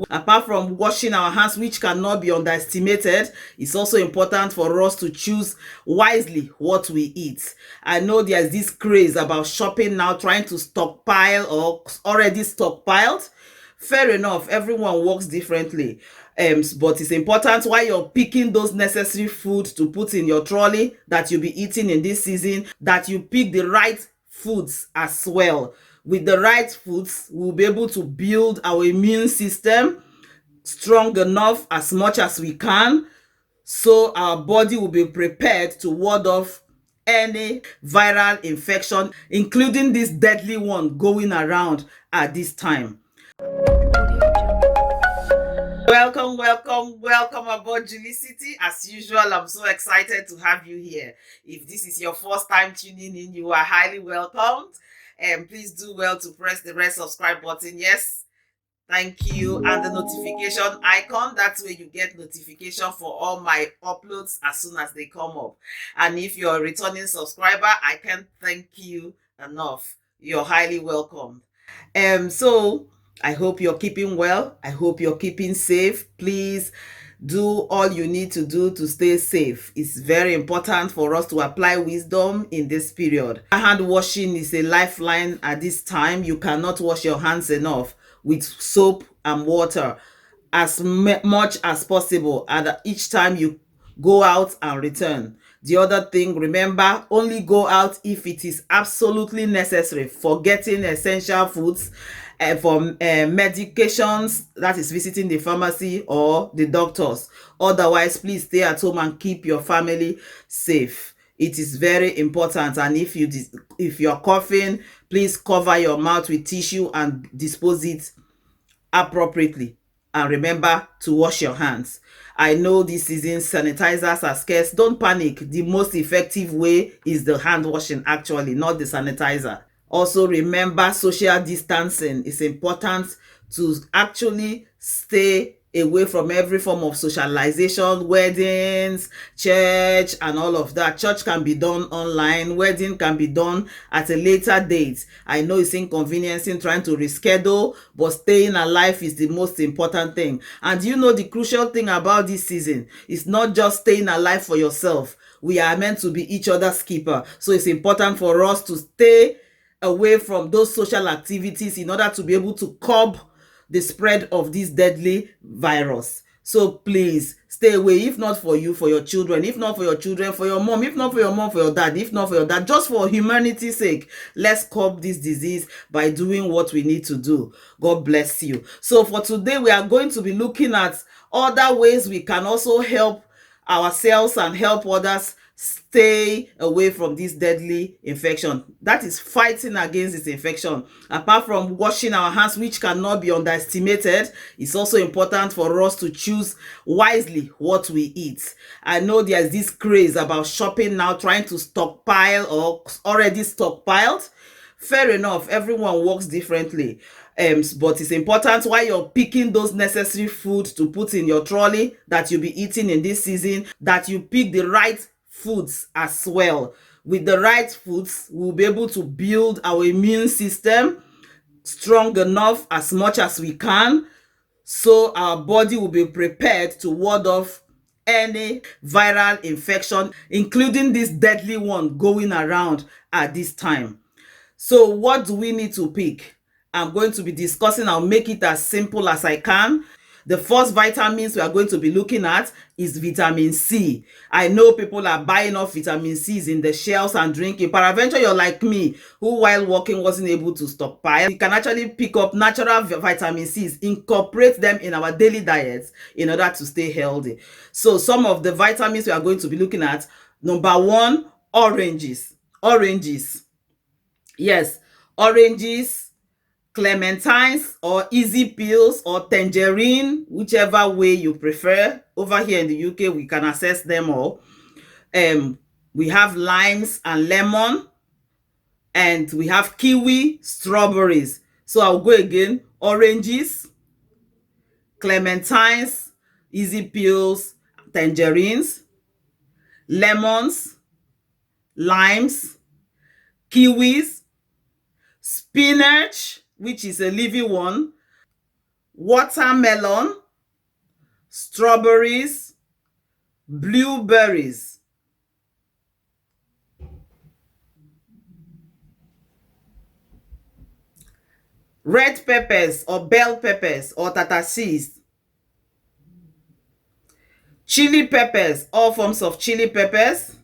Apart from washing our hands, which cannot be underestimated, it's also important for us to choose wisely what we eat. I know there's this craze about shopping now, trying to stockpile or already stockpiled. Fair enough, everyone works differently. But it's important while you're picking those necessary food to put in your trolley that you'll be eating in this season, that you pick the right foods as well. With the right foods, we'll be able to build our immune system strong enough as much as we can, so our body will be prepared to ward off any viral infection, including this deadly one going around at this time. Welcome aboard Julicity. As usual, I'm so excited to have you here. If this is your first time tuning in, you are highly welcomed. And please do well to press the red subscribe button. Yes, thank you. And the notification icon. That's where you get notification for all my uploads as soon as they come up. And if you're a returning subscriber, I can't thank you enough. You're highly welcome. So I hope you're keeping well. I hope you're keeping safe. Please do all you need to do to stay safe. It's very important for us to apply wisdom in this period. Hand washing is a lifeline at this time. You cannot wash your hands enough with soap and water as much as possible, and each time you go out and return. The other thing, remember, only go out if it is absolutely necessary for getting essential foods, for medications, that is visiting the pharmacy or the doctors. Otherwise, please stay at home and keep your family safe. It is very important. And if you're coughing, please cover your mouth with tissue and dispose it appropriately. And remember to wash your hands. I know this season sanitizers are scarce. Don't panic. The most effective way is the hand washing, actually, not the sanitizer. Also, remember social distancing. It's important to actually stay away from every form of socialization, weddings, church, and all of that. Church can be done online, wedding can be done at a later date. I know it's inconveniencing trying to reschedule, but staying alive is the most important thing. And you know, the crucial thing about this season is not just staying alive for yourself. We are meant to be each other's keeper. So it's important for us to stay away from those social activities in order to be able to curb the spread of this deadly virus. So please stay away. If not for you, for your children. If not for your children, for your mom. If not for your mom, for your dad. If not for your dad, just for humanity's sake, let's curb this disease by doing what we need to do. God bless you. So for today, we are going to be looking at other ways we can also help ourselves and help others stay away from this deadly infection, that is fighting against this infection. Apart from washing our hands, which cannot be underestimated, it's also important for us to choose wisely what we eat. I know there's this craze about shopping now, trying to stockpile or already stockpiled. Fair enough, everyone works differently. But it's important while you're picking those necessary food to put in your trolley that you'll be eating in this season, that you pick the right foods as well. With the right foods, we'll be able to build our immune system strong enough as much as we can, so our body will be prepared to ward off any viral infection, including this deadly one going around at this time. So what do we need to pick? I'm going to be discussing. I'll make it as simple as I can. The first vitamins we are going to be looking at is vitamin C. I know people are buying off vitamin C's in the shelves and drinking. Peradventure, you're like me, who while working wasn't able to stockpile. You can actually pick up natural vitamin C's, incorporate them in our daily diets in order to stay healthy. So some of the vitamins we are going to be looking at. Number one, oranges. Oranges. Yes, oranges, clementines or easy peels or tangerine, whichever way you prefer. Over here in the UK, we can access them all. We have limes and lemon, and we have kiwi, strawberries. So I'll go again. Oranges, clementines, easy peels, tangerines, lemons, limes, kiwis, spinach, which is a leafy one, watermelon, strawberries, blueberries. Red peppers or bell peppers or tatasis, chili peppers, all forms of chili peppers.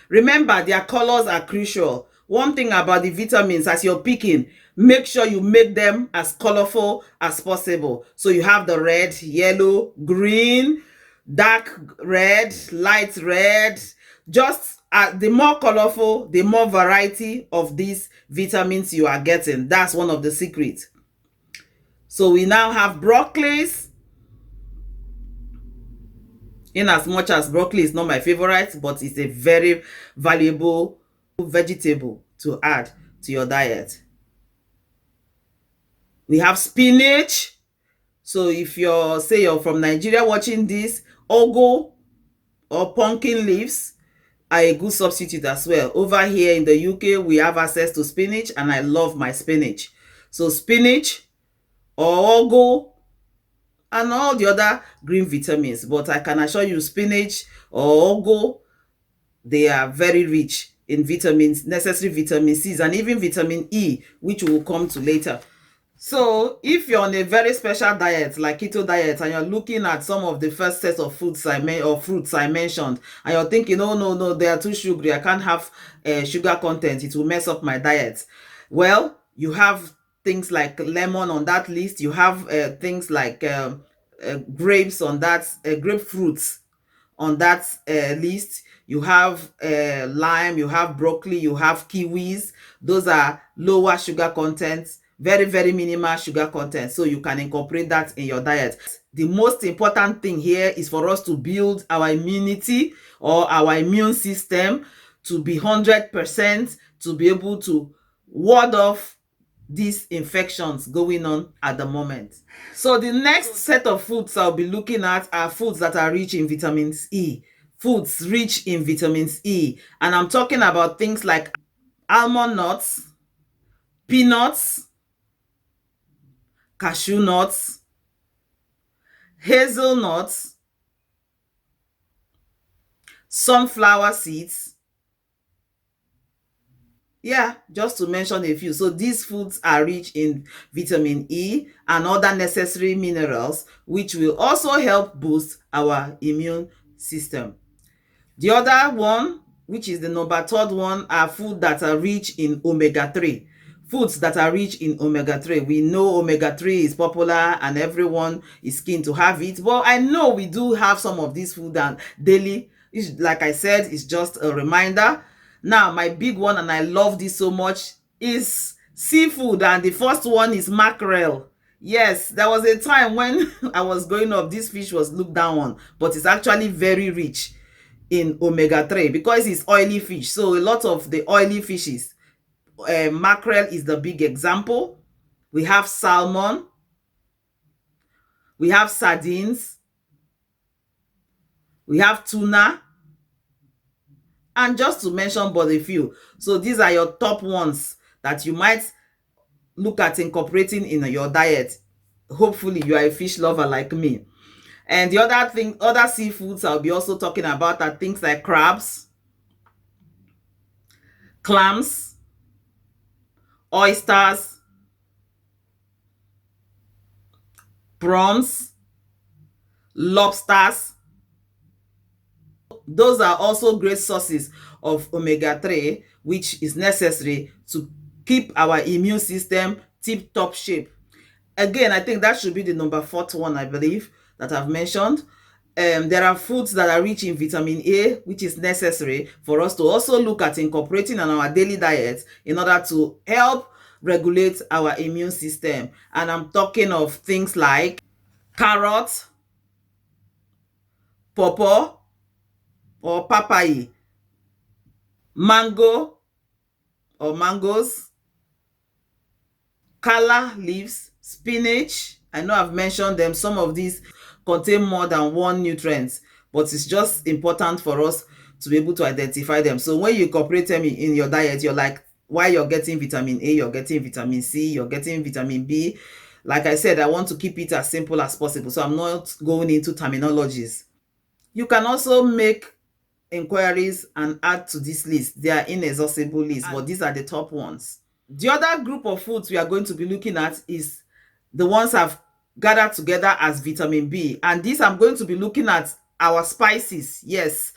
Remember, their colors are crucial. One thing about the vitamins, as you're picking, make sure you make them as colorful as possible. So you have the red, yellow, green, dark red, light red. Just the more colorful, the more variety of these vitamins you are getting. That's one of the secrets. So we now have broccolis. In as much as broccoli is not my favorite, but it's a very valuable vegetable to add to your diet. We have spinach. So if you're from Nigeria watching this, ugu or pumpkin leaves are a good substitute as well. Over here in the UK, we have access to spinach, and I love my spinach. So spinach or ugu and all the other green vitamins, but I can assure you spinach or ugu, they are very rich in vitamins, necessary vitamin C's, and even vitamin E, which we'll come to later. So if you're on a very special diet like keto diet, and you're looking at some of the first sets of fruits I mentioned, and you're thinking, oh no, they are too sugary, I can't have sugar content, it will mess up my diet. Well, you have things like lemon on that list. You have things like grapes on that, grapefruits on that list. You have lime, you have broccoli, you have kiwis. Those are lower sugar content, very minimal sugar content, so you can incorporate that in your diet. The most important thing here is for us to build our immunity or our immune system to be 100%, to be able to ward off these infections going on at the moment. So the next set of foods I'll be looking at are foods that are rich in vitamins E. Foods rich in vitamins E. And I'm talking about things like almond nuts, peanuts, cashew nuts, hazelnuts, sunflower seeds. Yeah, just to mention a few. So these foods are rich in vitamin E and other necessary minerals, which will also help boost our immune system. The other one, which is the number third one, are foods that are rich in omega-3. Foods that are rich in omega-3. We know omega-3 is popular and everyone is keen to have it. But I know we do have some of these foods and daily. Like I said, it's just a reminder. Now, my big one, and I love this so much, is seafood. And the first one is mackerel. Yes, there was a time when I was growing up, this fish was looked down on, but it's actually very rich in omega-3 because it's oily fish. So a lot of the oily fishes, mackerel is the big example. We have salmon, we have sardines, we have tuna, and just to mention but a few. So these are your top ones that you might look at incorporating in your diet. Hopefully you are a fish lover like me. And the other seafoods I'll be also talking about are things like crabs, clams, oysters, prawns, lobsters. Those are also great sources of omega-3, which is necessary to keep our immune system tip-top shape. Again, I think that should be the number fourth one, I believe, that I've mentioned. There are foods that are rich in vitamin A, which is necessary for us to also look at incorporating in our daily diet in order to help regulate our immune system. And I'm talking of things like carrot, pawpaw or papaya, mango or mangoes, kala leaves, spinach. I know I've mentioned them. Some of these contain more than one nutrient, but it's just important for us to be able to identify them. So when you incorporate them in your diet, you're like, while you're getting vitamin A, you're getting vitamin C, you're getting vitamin B, Like I said, I want to keep it as simple as possible, so I'm not going into terminologies. You can also make inquiries and add to this list. They are inexhaustible list, but these are the top ones. The other group of foods we are going to be looking at is the ones I've gathered together as vitamin B. And this, I'm going to be looking at our spices. Yes,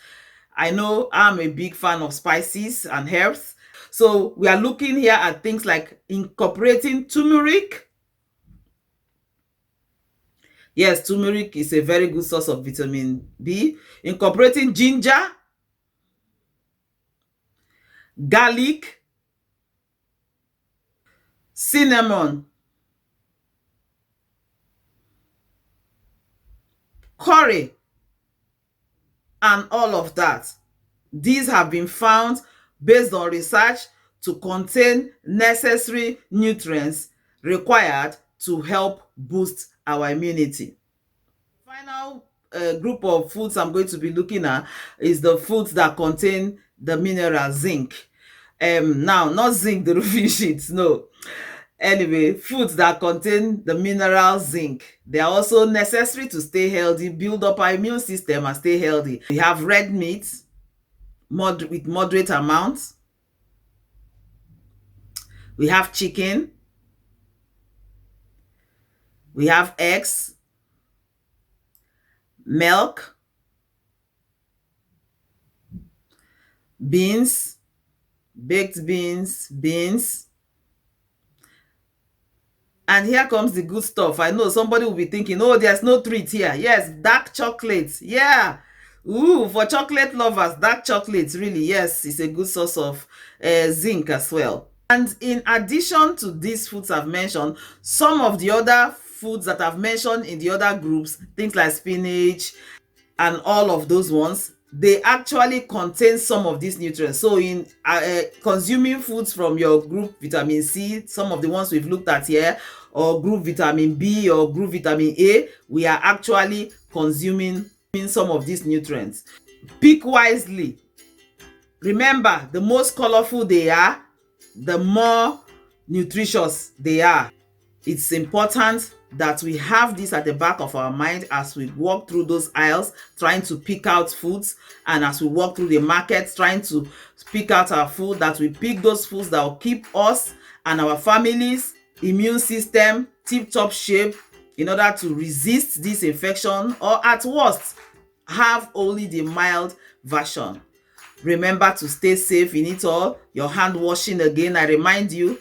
I know I'm a big fan of spices and herbs. So we are looking here at things like incorporating turmeric. Yes, turmeric is a very good source of vitamin B. Incorporating ginger, garlic, cinnamon, curry, and all of that. These have been found based on research to contain necessary nutrients required to help boost our immunity. Final group of foods I'm going to be looking at is the foods that contain the mineral zinc. Now, not zinc, the roofing sheets, no. Anyway, foods that contain the mineral zinc. They are also necessary to stay healthy, build up our immune system, and stay healthy. We have red meat with moderate amounts. We have chicken. We have eggs, milk, beans, baked beans. And here comes the good stuff. I know somebody will be thinking, oh, there's no treat here. Yes, dark chocolate. Yeah. Ooh, for chocolate lovers, dark chocolate, really, yes, it's a good source of zinc as well. And in addition to these foods I've mentioned, some of the other foods that I've mentioned in the other groups, things like spinach and all of those ones, they actually contain some of these nutrients. So in consuming foods from your group vitamin C, some of the ones we've looked at here, or group vitamin B or group vitamin A, we are actually consuming some of these nutrients. Pick wisely. Remember, the most colorful they are, the more nutritious they are. It's important that we have this at the back of our mind as we walk through those aisles trying to pick out foods, and as we walk through the markets trying to pick out our food, that we pick those foods that will keep us and our families immune system tip-top shape in order to resist this infection, or at worst have only the mild version. Remember to stay safe in it all. Your hand washing, again, I remind you,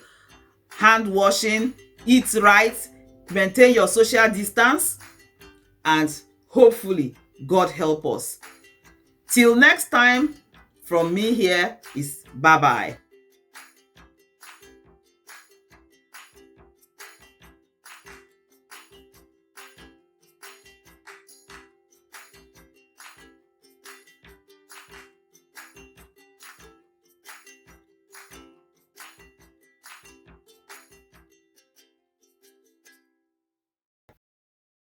hand washing, eat right, maintain your social distance, and hopefully God help us. Till next time, from me here is bye-bye.